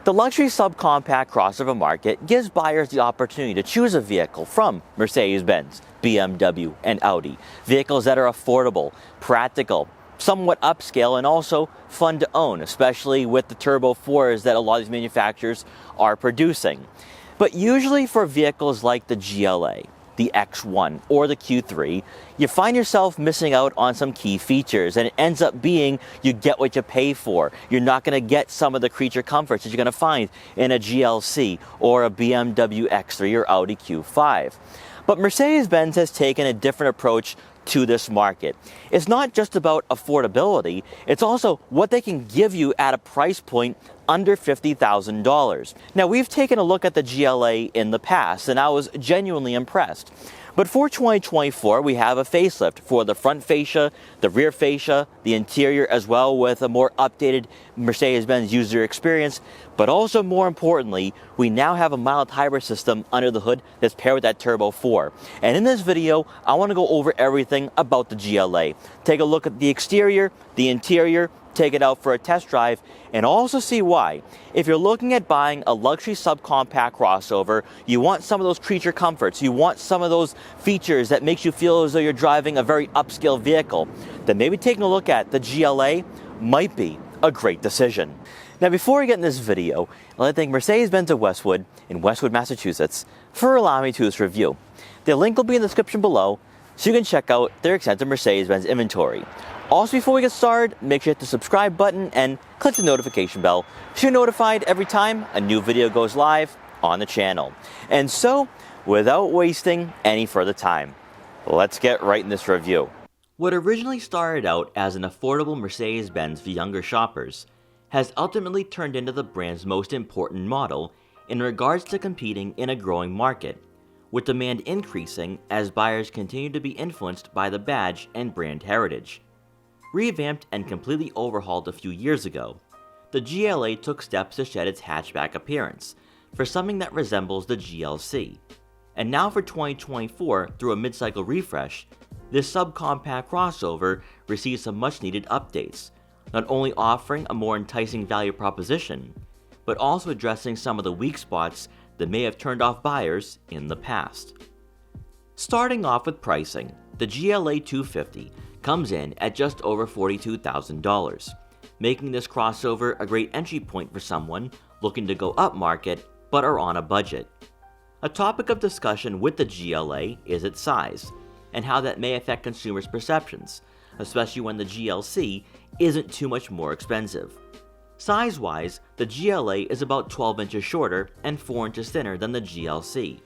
The luxury subcompact crossover market gives buyers the opportunity to choose a vehicle from Mercedes Benz, BMW, and Audi. Vehicles that are affordable, practical, somewhat upscale, and also fun to own, especially with the Turbo 4s that a lot of these manufacturers are producing. But usually for vehicles like the GLA, the X1, or the Q3, you find yourself missing out on some key features, and it ends up being you get what you pay for. You're not going to get some of the creature comforts that you're going to find in a GLC or a BMW X3 or Audi Q5. But Mercedes-Benz has taken a different approach to this market. It's not just about affordability, it's also what they can give you at a price point under $50,000. Now, we've taken a look at the GLA in the past, and I was genuinely impressed. But for 2024, we have a facelift for the front fascia, the rear fascia, the interior, as well with a more updated Mercedes-Benz user experience. But also more importantly, we now have a mild hybrid system under the hood that's paired with that Turbo 4. And in this video, I want to go over everything about the GLA. Take a look at the exterior, the interior, take it out for a test drive, and also see why. If you're looking at buying a luxury subcompact crossover, you want some of those creature comforts, you want some of those features that makes you feel as though you're driving a very upscale vehicle, then maybe taking a look at the GLA might be a great decision. Now, before we get in this video, I'd like to thank Mercedes Benz of Westwood in Westwood, Massachusetts for allowing me to do this review. The link will be in the description below so you can check out their extensive Mercedes-Benz inventory. Also, before we get started, make sure to hit the subscribe button and click the notification bell so you're notified every time a new video goes live on the channel. And so, without wasting any further time, let's get right in this review. What originally started out as an affordable Mercedes-Benz for younger shoppers has ultimately turned into the brand's most important model in regards to competing in a growing market, with demand increasing as buyers continue to be influenced by the badge and brand heritage. Revamped and completely overhauled a few years ago, the GLA took steps to shed its hatchback appearance for something that resembles the GLC. And now for 2024, through a mid-cycle refresh, this subcompact crossover receives some much-needed updates, not only offering a more enticing value proposition, but also addressing some of the weak spots that may have turned off buyers in the past. Starting off with pricing, the GLA 250 comes in at just over $42,000, making this crossover a great entry point for someone looking to go upmarket but are on a budget. A topic of discussion with the GLA is its size, and how that may affect consumers' perceptions, especially when the GLC isn't too much more expensive. Size-wise, the GLA is about 12 inches shorter and 4 inches thinner than the GLC,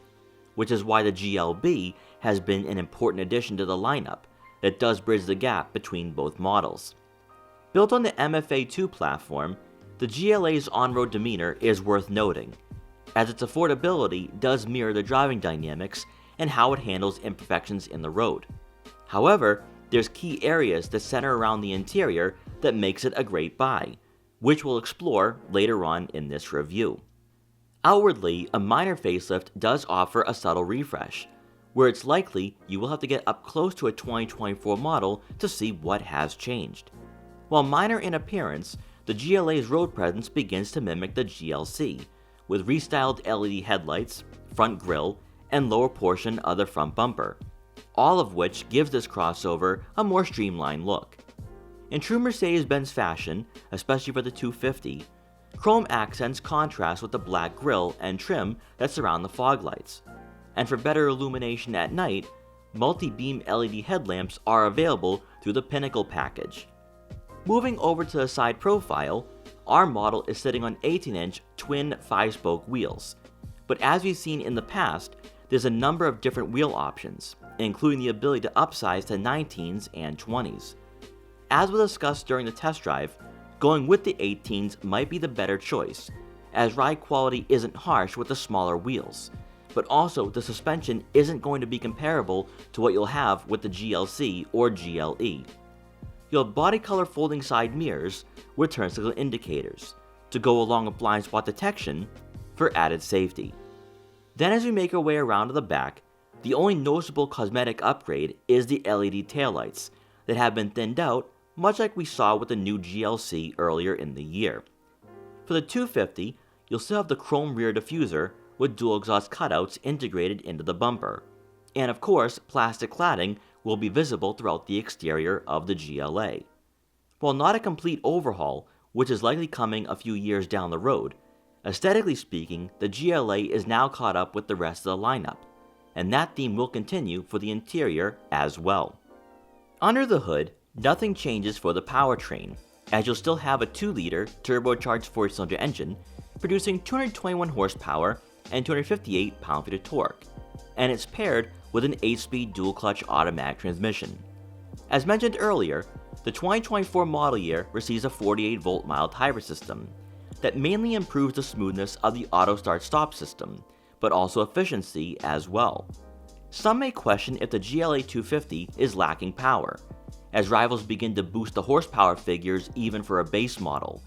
which is why the GLB has been an important addition to the lineup that does bridge the gap between both models. Built on the MFA2 platform, the GLA's on-road demeanor is worth noting, as its affordability does mirror the driving dynamics and how it handles imperfections in the road. However, there's key areas that center around the interior that makes it a great buy, which we'll explore later on in this review. Outwardly, a minor facelift does offer a subtle refresh, where it's likely you will have to get up close to a 2024 model to see what has changed. While minor in appearance, the GLA's road presence begins to mimic the GLC, with restyled LED headlights, front grille, and lower portion of the front bumper, all of which gives this crossover a more streamlined look. In true Mercedes-Benz fashion, especially for the 250, chrome accents contrast with the black grille and trim that surround the fog lights. And for better illumination at night, multi-beam LED headlamps are available through the Pinnacle package. Moving over to the side profile, our model is sitting on 18-inch twin 5-spoke wheels, but as we've seen in the past, there's a number of different wheel options, including the ability to upsize to 19s and 20s. As we'll discuss during the test drive, going with the 18s might be the better choice, as ride quality isn't harsh with the smaller wheels, but also the suspension isn't going to be comparable to what you'll have with the GLC or GLE. You'll have body color folding side mirrors with turn signal indicators to go along with blind spot detection for added safety. Then as we make our way around to the back, the only noticeable cosmetic upgrade is the LED taillights that have been thinned out, much like we saw with the new GLC earlier in the year. For the 250, you'll still have the chrome rear diffuser with dual exhaust cutouts integrated into the bumper. And of course, plastic cladding will be visible throughout the exterior of the GLA. While not a complete overhaul, which is likely coming a few years down the road, aesthetically speaking, the GLA is now caught up with the rest of the lineup, and that theme will continue for the interior as well. Under the hood, nothing changes for the powertrain, as you'll still have a 2-liter turbocharged 4-cylinder engine producing 221 horsepower and 258 pound-feet of torque, and it's paired with an 8-speed dual-clutch automatic transmission. As mentioned earlier, the 2024 model year receives a 48-volt mild hybrid system that mainly improves the smoothness of the auto start-stop system, but also efficiency as well. Some may question if the GLA 250 is lacking power, as rivals begin to boost the horsepower figures even for a base model.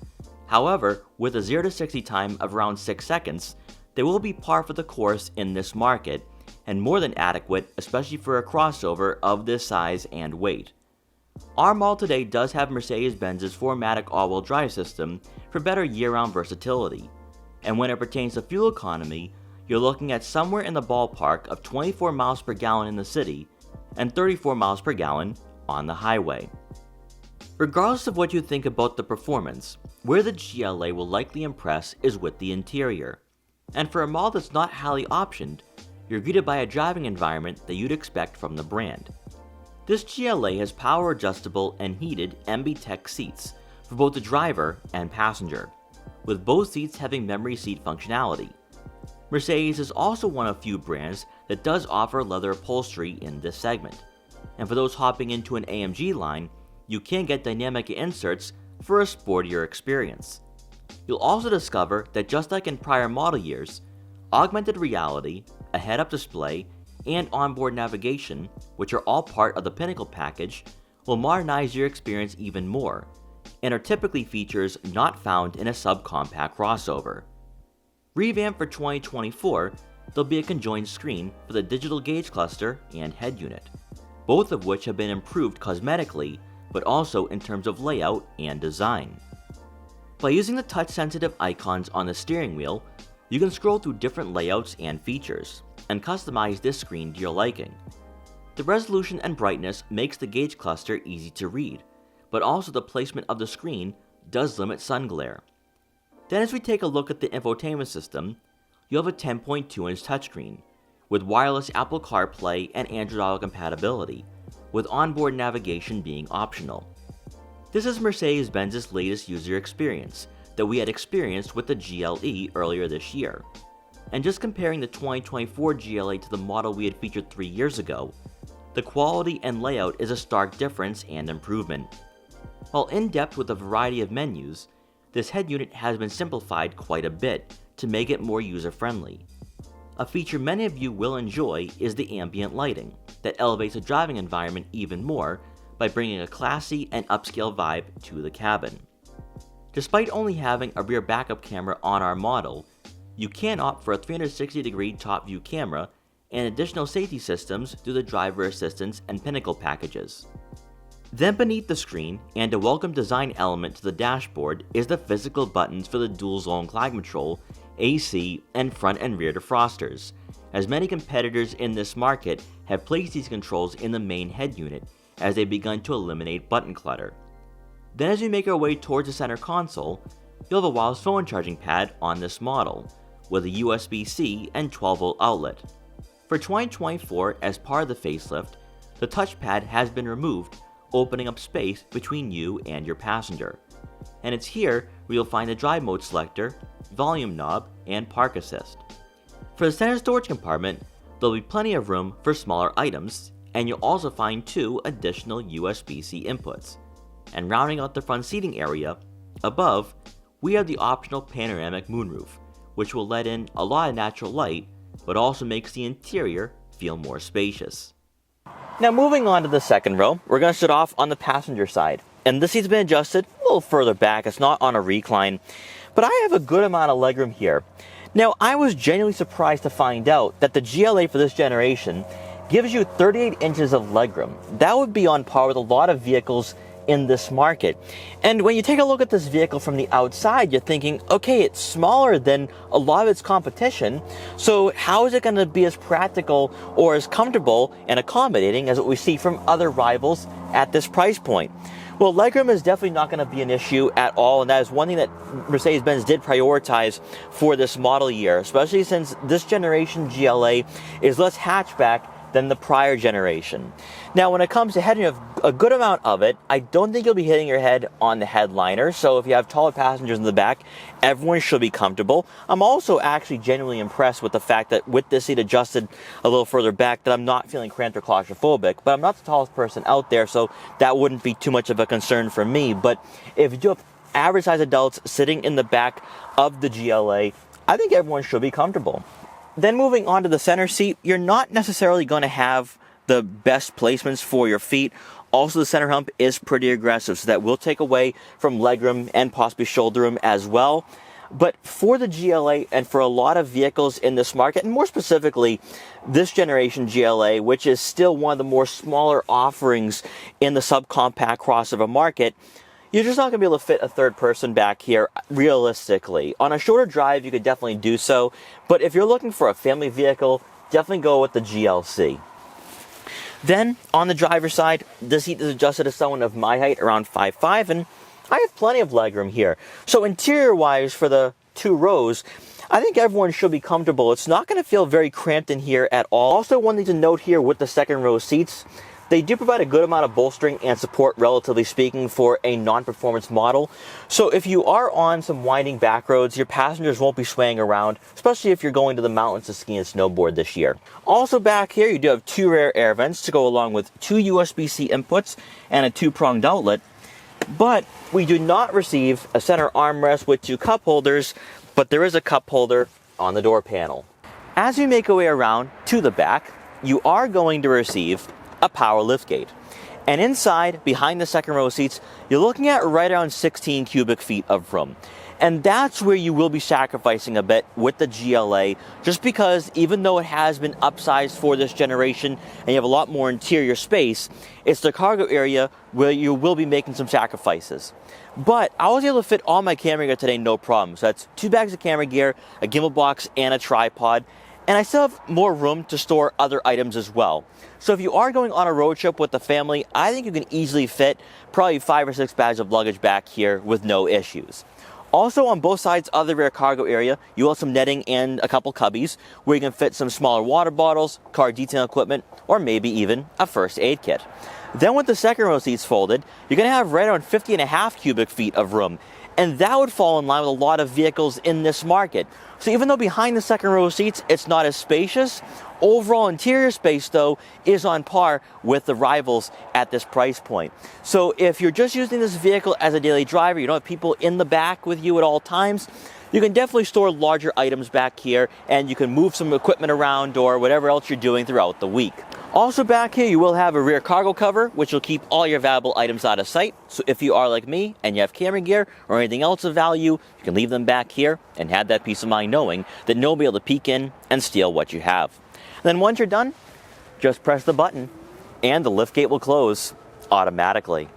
However, with a 0 to 60 time of around 6 seconds, they will be par for the course in this market, and more than adequate, especially for a crossover of this size and weight. Our model today does have Mercedes-Benz's 4MATIC all-wheel drive system for better year-round versatility, and when it pertains to fuel economy, you're looking at somewhere in the ballpark of 24 miles per gallon in the city and 34 miles per gallon on the highway. Regardless of what you think about the performance, where the GLA will likely impress is with the interior. And for a model that's not highly optioned, you're greeted by a driving environment that you'd expect from the brand. This GLA has power adjustable and heated MB-Tech seats for both the driver and passenger, with both seats having memory seat functionality. Mercedes is also one of few brands that does offer leather upholstery in this segment, and for those hopping into an AMG line, you can get dynamic inserts for a sportier experience. You'll also discover that just like in prior model years, augmented reality, a head-up display, and onboard navigation, which are all part of the Pinnacle package, will modernize your experience even more, and are typically features not found in a subcompact crossover. Revamped for 2024, there'll be a conjoined screen for the digital gauge cluster and head unit, both of which have been improved cosmetically, but also in terms of layout and design. By using the touch-sensitive icons on the steering wheel, you can scroll through different layouts and features, and customize this screen to your liking. The resolution and brightness makes the gauge cluster easy to read, but also the placement of the screen does limit sun glare. Then as we take a look at the infotainment system, you'll have a 10.2-inch touchscreen, with wireless Apple CarPlay and Android Auto compatibility, with onboard navigation being optional. This is Mercedes-Benz's latest user experience that we had experienced with the GLE earlier this year. And just comparing the 2024 GLA to the model we had featured 3 years ago, the quality and layout is a stark difference and improvement. While in-depth with a variety of menus, this head unit has been simplified quite a bit to make it more user-friendly. A feature many of you will enjoy is the ambient lighting that elevates the driving environment even more by bringing a classy and upscale vibe to the cabin. Despite only having a rear backup camera on our model, you can opt for a 360-degree top view camera and additional safety systems through the driver assistance and Pinnacle packages. Then beneath the screen, and a welcome design element to the dashboard, is the physical buttons for the dual-zone climate control, AC, and front and rear defrosters, as many competitors in this market have placed these controls in the main head unit as they've begun to eliminate button clutter. Then as we make our way towards the center console, you'll have a wireless phone charging pad on this model, with a USB-C and 12-volt outlet. For 2024, as part of the facelift, the touchpad has been removed, opening up space between you and your passenger. And it's here where you'll find the drive mode selector, volume knob, and park assist. For the center storage compartment, there'll be plenty of room for smaller items, and you'll also find 2 additional USB-C inputs. And rounding out the front seating area, above, we have the optional panoramic moonroof, which will let in a lot of natural light, but also makes the interior feel more spacious. Now moving on to the second row, we're going to start off on the passenger side. And this seat's been adjusted a little further back, it's not on a recline, but I have a good amount of legroom here. Now I was genuinely surprised to find out that the GLA for this generation gives you 38 inches of legroom. That would be on par with a lot of vehicles in this market. And when you take a look at this vehicle from the outside, you're thinking, okay, it's smaller than a lot of its competition, so how is it going to be as practical or as comfortable and accommodating as what we see from other rivals at this price point? Well, legroom is definitely not going to be an issue at all, and that is one thing that Mercedes-Benz did prioritize for this model year, especially since this generation GLA is less hatchback than the prior generation. Now, when it comes to heading a good amount of it, I don't think you'll be hitting your head on the headliner, so if you have taller passengers in the back, everyone should be comfortable. I'm also actually genuinely impressed with the fact that with this seat adjusted a little further back, that I'm not feeling cramped or claustrophobic, but I'm not the tallest person out there, so that wouldn't be too much of a concern for me. But if you do have average size adults sitting in the back of the GLA, I think everyone should be comfortable. Then moving on to the center seat, you're not necessarily going to have the best placements for your feet. Also, the center hump is pretty aggressive, so that will take away from legroom and possibly shoulder room as well. But for the GLA and for a lot of vehicles in this market, and more specifically this generation GLA, which is still one of the more smaller offerings in the subcompact crossover market, you're just not going to be able to fit a third person back here realistically. On a shorter drive, you could definitely do so, but if you're looking for a family vehicle, definitely go with the GLC. Then, on the driver's side, the seat is adjusted to someone of my height, around 5'5", and I have plenty of legroom here. So interior-wise, for the two rows, I think everyone should be comfortable. It's not going to feel very cramped in here at all. Also, one thing to note here with the second row seats, they do provide a good amount of bolstering and support, relatively speaking, for a non-performance model. So if you are on some winding back roads, your passengers won't be swaying around, especially if you're going to the mountains to ski and snowboard this year. Also back here, you do have two rear air vents to go along with two USB-C inputs and a two-pronged outlet. But we do not receive a center armrest with two cup holders, but there is a cup holder on the door panel. As we make our way around to the back, you are going to receive a power liftgate. And inside, behind the second row seats, you're looking at right around 16 cubic feet of room. And that's where you will be sacrificing a bit with the GLA, just because even though it has been upsized for this generation and you have a lot more interior space, it's the cargo area where you will be making some sacrifices. But I was able to fit all my camera gear today, no problem. So that's 2 bags of camera gear, a gimbal box, and a tripod. And I still have more room to store other items as well. So if you are going on a road trip with the family, I think you can easily fit probably 5 or 6 bags of luggage back here with no issues. Also, on both sides of the rear cargo area, you will have some netting and a couple cubbies where you can fit some smaller water bottles, car detailing equipment, or maybe even a first aid kit. Then with the second row seats folded, you're going to have right around 50.5 cubic feet of room. And that would fall in line with a lot of vehicles in this market. So even though behind the second row seats, it's not as spacious, overall interior space, though, is on par with the rivals at this price point. So if you're just using this vehicle as a daily driver, you don't have people in the back with you at all times, you can definitely store larger items back here, and you can move some equipment around or whatever else you're doing throughout the week. Also back here, you will have a rear cargo cover, which will keep all your valuable items out of sight. So if you are like me and you have camera gear or anything else of value, you can leave them back here and have that peace of mind knowing that nobody will be able to peek in and steal what you have. And then once you're done, just press the button and the liftgate will close automatically.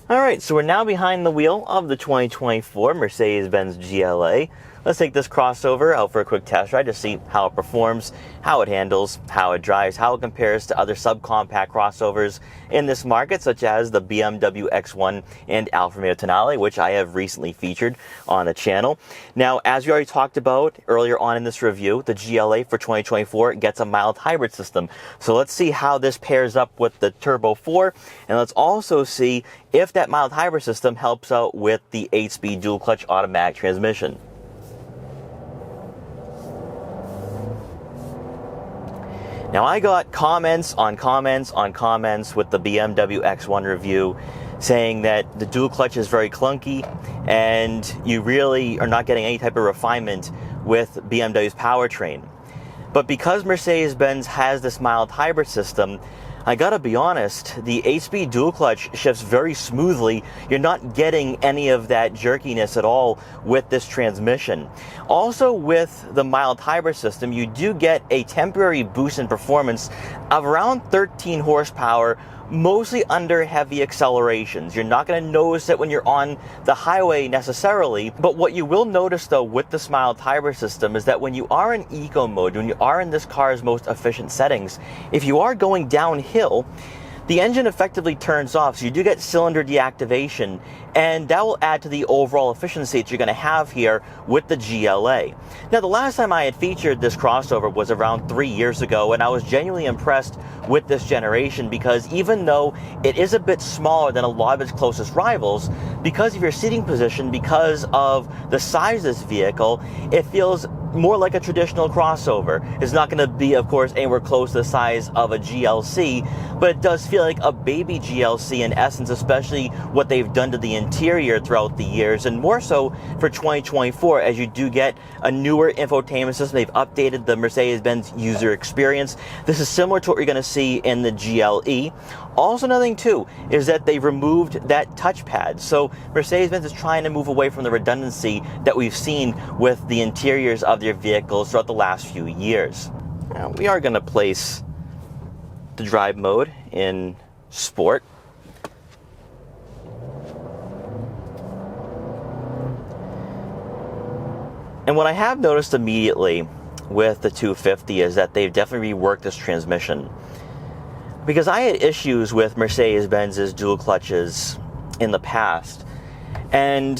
Alright, so we're now behind the wheel of the 2024 Mercedes Benz GLA. Let's take this crossover out for a quick test ride to see how it performs, how it handles, how it drives, how it compares to other subcompact crossovers in this market, such as the BMW X1 and Alfa Romeo Tonale, which I have recently featured on the channel. Now, as we already talked about earlier on in this review, the GLA for 2024 gets a mild hybrid system. So let's see how this pairs up with the Turbo 4, and let's also see if that mild hybrid system helps out with the 8-speed dual-clutch automatic transmission. Now, I got comments on comments on comments with the BMW X1 review saying that the dual clutch is very clunky and you really are not getting any type of refinement with BMW's powertrain. But because Mercedes-Benz has this mild hybrid system, I gotta be honest, the 8-speed dual clutch shifts very smoothly. You're not getting any of that jerkiness at all with this transmission. Also, with the mild hybrid system, you do get a temporary boost in performance of around 13 horsepower mostly under heavy accelerations. You're not going to notice it when you're on the highway necessarily, but what you will notice though with this mild hybrid system is that when you are in eco mode, when you are in this car's most efficient settings, if you are going downhill, the engine effectively turns off, so you do get cylinder deactivation, and that will add to the overall efficiency that you're going to have here with the GLA. Now, the last time I had featured this crossover was around 3 years ago, and I was genuinely impressed with this generation because even though it is a bit smaller than a lot of its closest rivals, because of your seating position, because of the size of this vehicle, it feels more like a traditional crossover. It's not going to be, of course, anywhere close to the size of a GLC, but it does feel like a baby GLC in essence, especially what they've done to the interior throughout the years, and more so for 2024 as you do get a newer infotainment system. They've updated the Mercedes Benz user experience. This is similar to what you're going to see in the GLE. Also, another thing too is that they've removed that touchpad. So Mercedes Benz is trying to move away from the redundancy that we've seen with the interiors of their vehicles throughout the last few years. Now, we are going to place the drive mode in sport. And what I have noticed immediately with the 250 is that they've definitely reworked this transmission. Because I had issues with Mercedes-Benz's dual clutches in the past. And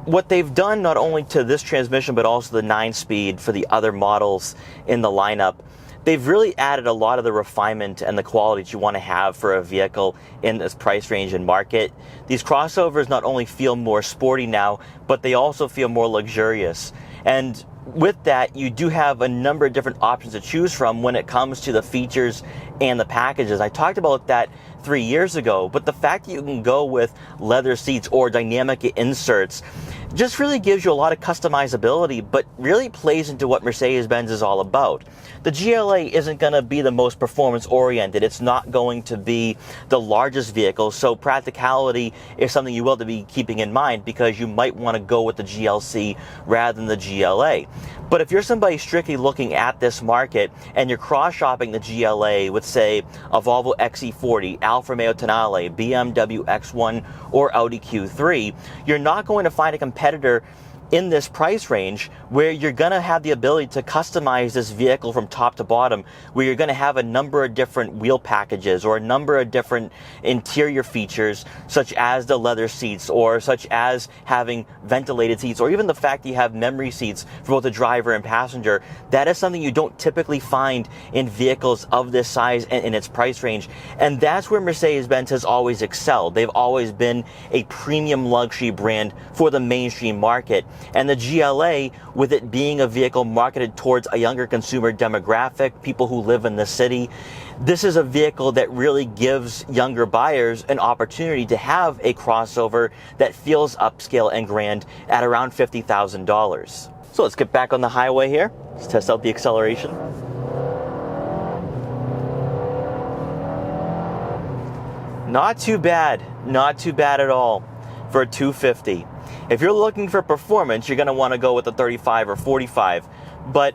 what they've done not only to this transmission, but also the 9-speed for the other models in the lineup, they've really added a lot of the refinement and the quality that you want to have for a vehicle in this price range and market. These crossovers not only feel more sporty now, but they also feel more luxurious. And with that, you do have a number of different options to choose from when it comes to the features and the packages. I talked about that 3 years ago, but the fact that you can go with leather seats or dynamic inserts just really gives you a lot of customizability, but really plays into what Mercedes-Benz is all about. The GLA isn't going to be the most performance-oriented. It's not going to be the largest vehicle, so practicality is something you will have to be keeping in mind because you might want to go with the GLC rather than the GLA. But if you're somebody strictly looking at this market and you're cross-shopping the GLA with, say, a Volvo XC40, Alfa Romeo Tonale, BMW X1, or Audi Q3, you're not going to find a competitor in this price range where you're going to have the ability to customize this vehicle from top to bottom, where you're going to have a number of different wheel packages or a number of different interior features, such as the leather seats or such as having ventilated seats, or even the fact that you have memory seats for both the driver and passenger. That is something you don't typically find in vehicles of this size and in its price range. And that's where Mercedes-Benz has always excelled. They've always been a premium luxury brand for the mainstream market. And the GLA, with it being a vehicle marketed towards a younger consumer demographic, people who live in the city, this is a vehicle that really gives younger buyers an opportunity to have a crossover that feels upscale and grand at around $50,000. So let's get back on the highway here. Let's test out the acceleration. Not too bad at all for a 250. If you're looking for performance, you're going to want to go with a 35 or 45. But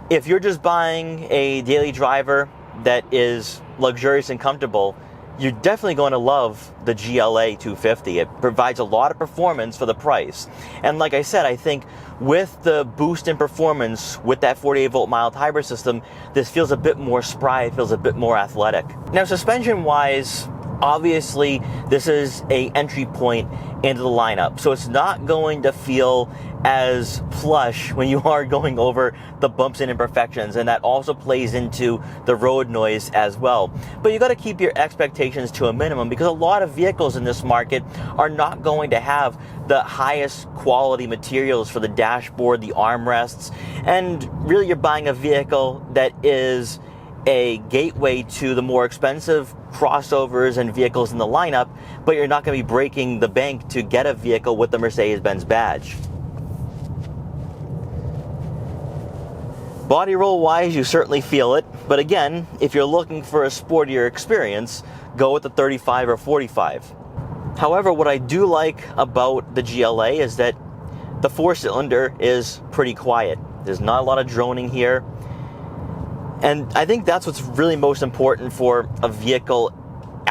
if you're just buying a daily driver that is luxurious and comfortable, you're definitely going to love the GLA 250. It provides a lot of performance for the price. And like I said, I think with the boost in performance with that 48-volt mild hybrid system, this feels a bit more spry, it feels a bit more athletic. Now, suspension-wise, obviously, this is an entry point into the lineup, so it's not going to feel as plush when you are going over the bumps and imperfections, and that also plays into the road noise as well. But you got to keep your expectations to a minimum because a lot of vehicles in this market are not going to have the highest quality materials for the dashboard, the armrests, and really you're buying a vehicle that is a gateway to the more expensive crossovers and vehicles in the lineup, but you're not going to be breaking the bank to get a vehicle with the Mercedes-Benz badge. Body roll wise, you certainly feel it, but again, if you're looking for a sportier experience, go with the 35 or 45. However, what I do like about the GLA is that the 4-cylinder is pretty quiet. There's not a lot of droning here. And I think that's what's really most important for a vehicle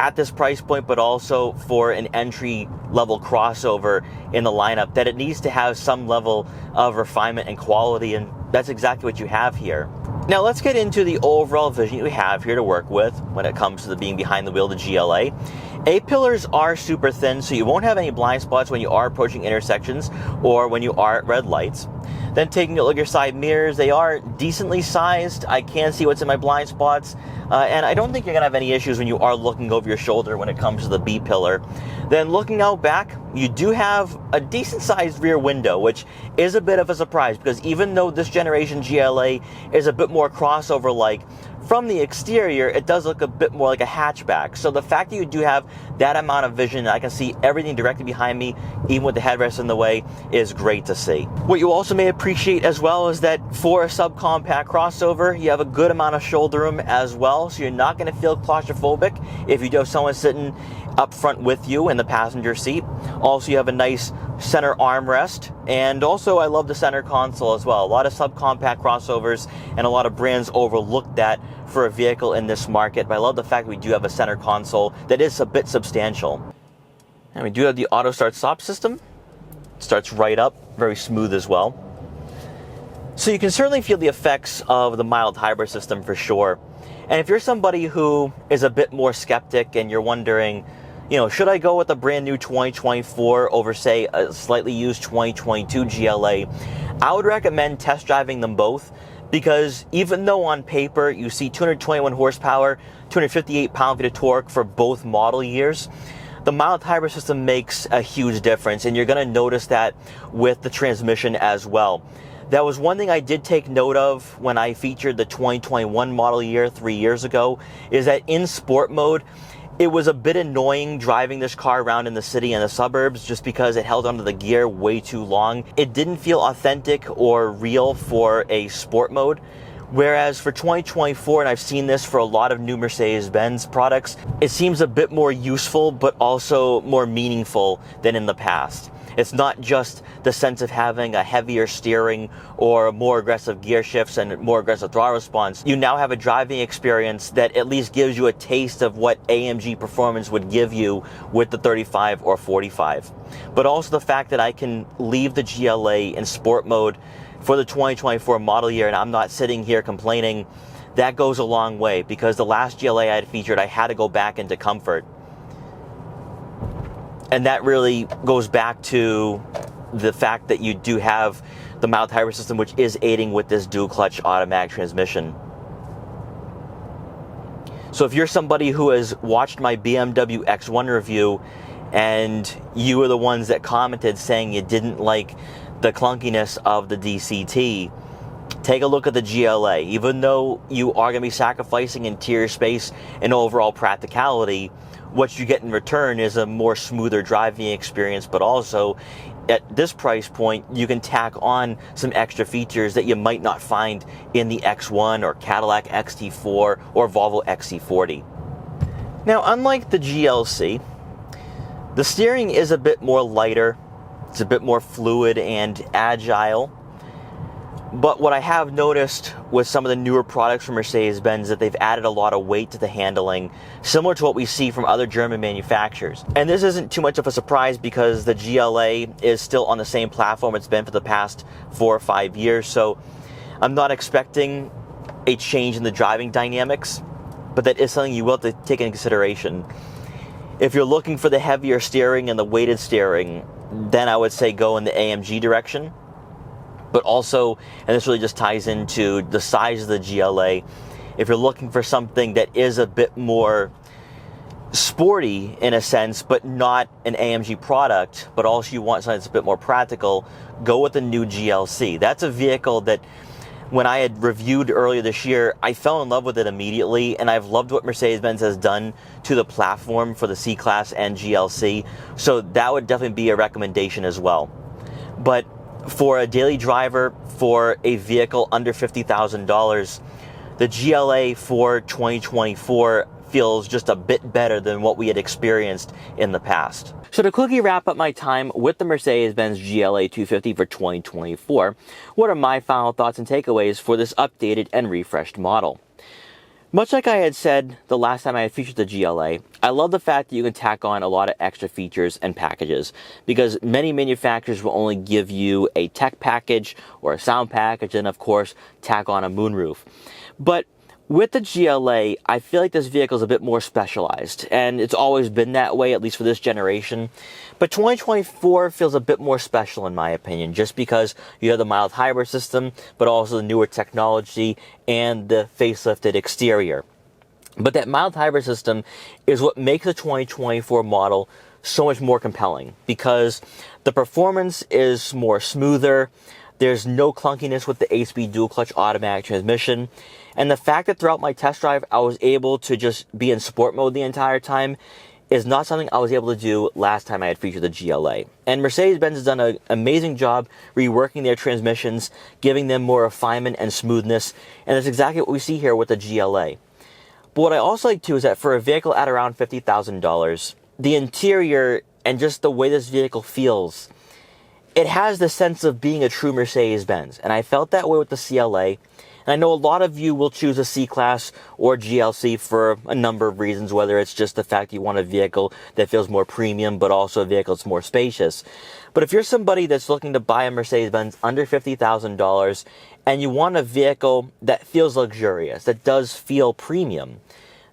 at this price point, but also for an entry level crossover in the lineup, that it needs to have some level of refinement and quality, and that's exactly what you have here. Now let's get into the overall vision we have here to work with when it comes to being behind the wheel of the GLA. A-pillars are super thin, so you won't have any blind spots when you are approaching intersections or when you are at red lights. Then taking a look at your side mirrors, they are decently sized. I can see what's in my blind spots, and I don't think you're going to have any issues when you are looking over your shoulder when it comes to the B-pillar. Then looking out back, you do have a decent sized rear window, which is a bit of a surprise because even though this generation GLA is a bit more crossover-like, from the exterior, it does look a bit more like a hatchback. So the fact that you do have that amount of vision, I can see everything directly behind me, even with the headrest in the way, is great to see. What you also may appreciate as well is that for a subcompact crossover, you have a good amount of shoulder room as well, so you're not going to feel claustrophobic if you do have someone sitting up front with you in the passenger seat. Also, you have a nice center armrest, and also I love the center console as well. A lot of subcompact crossovers and a lot of brands overlook that for a vehicle in this market, but I love the fact that we do have a center console that is a bit substantial. And we do have the auto start stop system. It starts right up, very smooth as well. So you can certainly feel the effects of the mild hybrid system for sure. And if you're somebody who is a bit more skeptic and you're wondering, should I go with a brand new 2024 over, say, a slightly used 2022 GLA? I would recommend test driving them both, because even though on paper you see 221 horsepower, 258 pound-feet of torque for both model years, the mild hybrid system makes a huge difference, and you're going to notice that with the transmission as well. That was one thing I did take note of when I featured the 2021 model year 3 years ago, is that in sport mode, it was a bit annoying driving this car around in the city and the suburbs just because it held onto the gear way too long. It didn't feel authentic or real for a sport mode. Whereas for 2024, and I've seen this for a lot of new Mercedes Benz products, it seems a bit more useful but also more meaningful than in the past. It's not just the sense of having a heavier steering or more aggressive gear shifts and more aggressive throttle response. You now have a driving experience that at least gives you a taste of what AMG performance would give you with the 35 or 45. But also the fact that I can leave the GLA in sport mode for the 2024 model year and I'm not sitting here complaining, that goes a long way, because the last GLA I had featured, I had to go back into comfort. And that really goes back to the fact that you do have the mild hybrid system, which is aiding with this dual clutch automatic transmission. So if you're somebody who has watched my BMW X1 review and you were the ones that commented saying you didn't like the clunkiness of the DCT, take a look at the GLA. Even though you are going to be sacrificing interior space and overall practicality, what you get in return is a more smoother driving experience, but also at this price point, you can tack on some extra features that you might not find in the X1 or Cadillac XT4 or Volvo XC40. Now, unlike the GLC, the steering is a bit more lighter, it's a bit more fluid and agile. But what I have noticed with some of the newer products from Mercedes-Benz is that they've added a lot of weight to the handling, similar to what we see from other German manufacturers. And this isn't too much of a surprise because the GLA is still on the same platform it's been for the past 4 or 5 years. So I'm not expecting a change in the driving dynamics, but that is something you will have to take into consideration. If you're looking for the heavier steering and the weighted steering, then I would say go in the AMG direction. But also, and this really just ties into the size of the GLA, if you're looking for something that is a bit more sporty in a sense, but not an AMG product, but also you want something that's a bit more practical, go with the new GLC. That's a vehicle that when I had reviewed earlier this year, I fell in love with it immediately, and I've loved what Mercedes-Benz has done to the platform for the C-Class and GLC, so that would definitely be a recommendation as well. But for a daily driver, for a vehicle under $50,000, the GLA for 2024 feels just a bit better than what we had experienced in the past. So to quickly wrap up my time with the Mercedes-Benz GLA 250 for 2024, what are my final thoughts and takeaways for this updated and refreshed model? Much like I had said the last time I had featured the GLA, I love the fact that you can tack on a lot of extra features and packages, because many manufacturers will only give you a tech package or a sound package and of course tack on a moonroof. But with the GLA, I feel like this vehicle is a bit more specialized, and it's always been that way, at least for this generation. But 2024 feels a bit more special in my opinion, just because you have the mild hybrid system, but also the newer technology and the facelifted exterior. But that mild hybrid system is what makes the 2024 model so much more compelling, because the performance is more smoother. There's no clunkiness with the 8-speed dual clutch automatic transmission. And the fact that throughout my test drive, I was able to just be in sport mode the entire time is not something I was able to do last time I had featured the GLA. And Mercedes-Benz has done an amazing job reworking their transmissions, giving them more refinement and smoothness. And that's exactly what we see here with the GLA. But what I also like too is that for a vehicle at around $50,000, the interior and just the way this vehicle feels, it has the sense of being a true Mercedes-Benz. And I felt that way with the CLA. And I know a lot of you will choose a C-Class or GLC for a number of reasons, whether it's just the fact you want a vehicle that feels more premium, but also a vehicle that's more spacious. But if you're somebody that's looking to buy a Mercedes-Benz under $50,000 and you want a vehicle that feels luxurious, that does feel premium,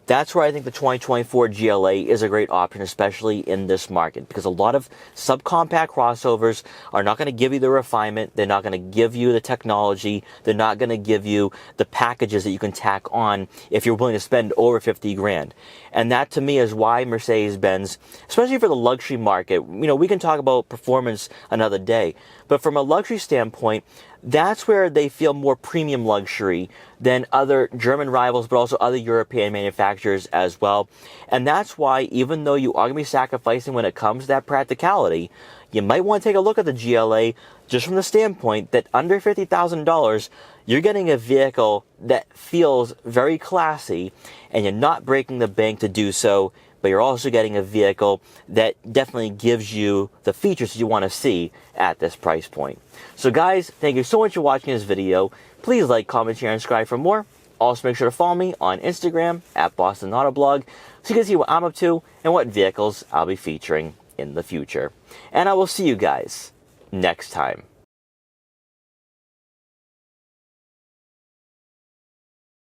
that's where I think the 2024 GLA is a great option, especially in this market, because a lot of subcompact crossovers are not going to give you the refinement, they're not going to give you the technology, they're not going to give you the packages that you can tack on if you're willing to spend over 50 grand. And that to me is why Mercedes-Benz, especially for the luxury market, we can talk about performance another day, but from a luxury standpoint, that's where they feel more premium luxury than other German rivals, but also other European manufacturers as well. And that's why, even though you are going to be sacrificing when it comes to that practicality, you might want to take a look at the GLA just from the standpoint that under $50,000, you're getting a vehicle that feels very classy, and you're not breaking the bank to do so, but you're also getting a vehicle that definitely gives you the features you want to see at this price point. So guys, thank you so much for watching this video. Please like, comment, share, and subscribe for more. Also make sure to follow me on Instagram at Boston Autoblog so you can see what I'm up to and what vehicles I'll be featuring in the future. And I will see you guys next time.